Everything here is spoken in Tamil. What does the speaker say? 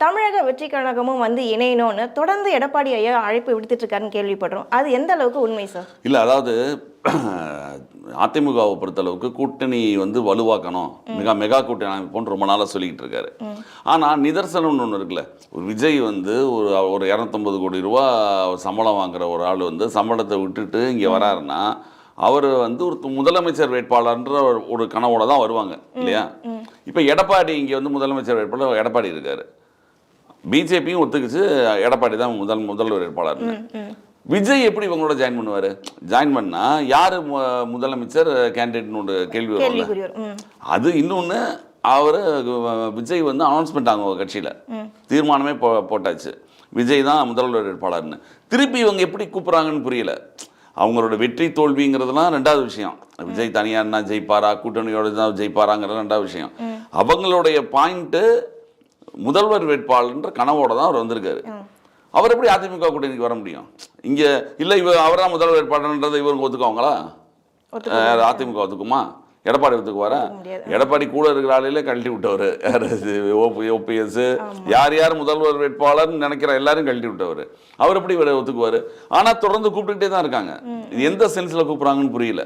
தமிழக வெற்றி கழகமும் வந்து இணையணும்னு தொடர்ந்து எடப்பாடி ஐயா அழைப்பு விடுத்துட்டு இருக்காருன்னு கேள்விப்படுறோம். அது எந்த அளவுக்கு உண்மை சார்? இல்லை, அதாவது அதிமுகவை பொறுத்தளவுக்கு கூட்டணி வந்து வலுவாக்கணும், மெகா கூட்டணி அமைப்போன்னு ரொம்ப நாளாக சொல்லிக்கிட்டு இருக்காரு. ஆனால் நிதர்சனம்னு ஒன்று இருக்குல்ல, ஒரு விஜய் வந்து ஒரு 250 கோடி ரூபா சம்பளம் வாங்குற ஒரு ஆள் வந்து சம்பளத்தை விட்டுட்டு இங்கே வராருன்னா அவர் வந்து ஒரு முதலமைச்சர் வேட்பாளர்ன்ற ஒரு கனவோட தான் வருவாங்க இல்லையா? இப்போ எடப்பாடி இங்கே வந்து முதலமைச்சர் வேட்பாளர் எடப்பாடி இருக்காரு, பிஜேபியும் ஒத்துக்குச்சு எடப்பாடி தான் முதல்வர் வேட்பாளர்னு. விஜய் எப்படி இவங்களோட ஜாயின் பண்ணுவார்? ஜாயின் பண்ணால் யார் முதலமைச்சர் கேண்டிடேட்னு ஒரு கேள்வி வரும். அது இன்னொன்று, அவர் விஜய் வந்து அனௌன்ஸ்மெண்ட் ஆகும் கட்சியில், தீர்மானமே போட்டாச்சு விஜய் தான் முதல்வர் வேட்பாளர்னு. திருப்பி இவங்க எப்படி கூப்பிட்றாங்கன்னு புரியல. அவங்களோட வெற்றி தோல்விங்கிறதுலாம் ரெண்டாவது விஷயம். விஜய் தனியார்னா ஜெயிப்பாரா, கூட்டணியோட தான் ஜெயிப்பாராங்கிறது ரெண்டாவது விஷயம். அவங்களுடைய பாயிண்ட்டு முதல்வர் வேட்பாளர்ன்ற கனவோட தான் அவர் வந்திருக்காரு. அவர் எப்படி அதிமுக கூட்டணிக்கு வர முடியும்? இங்கே இல்லை, அவர்தான் முதல்வர் வேட்பாளர்ன்றதை இவங்க ஒத்துக்குவாங்களா? அதிமுக ஒத்துக்குமா? எடப்பாடி ஒத்துக்குவாரா? எடப்பாடி கூட இருக்கிற ஆளையிலே கழட்டி விட்டவர் யார்? ஓபிஎஸ், யார் முதல்வர் வேட்பாளர்னு நினைக்கிற எல்லாரும் கழட்டி விட்டவர். அவர் எப்படி ஒத்துக்குவார்? ஆனால் தொடர்ந்து கூப்பிட்டுக்கிட்டே தான் இருக்காங்க. எந்த சென்ஸில் கூப்பிட்றாங்கன்னு புரியல.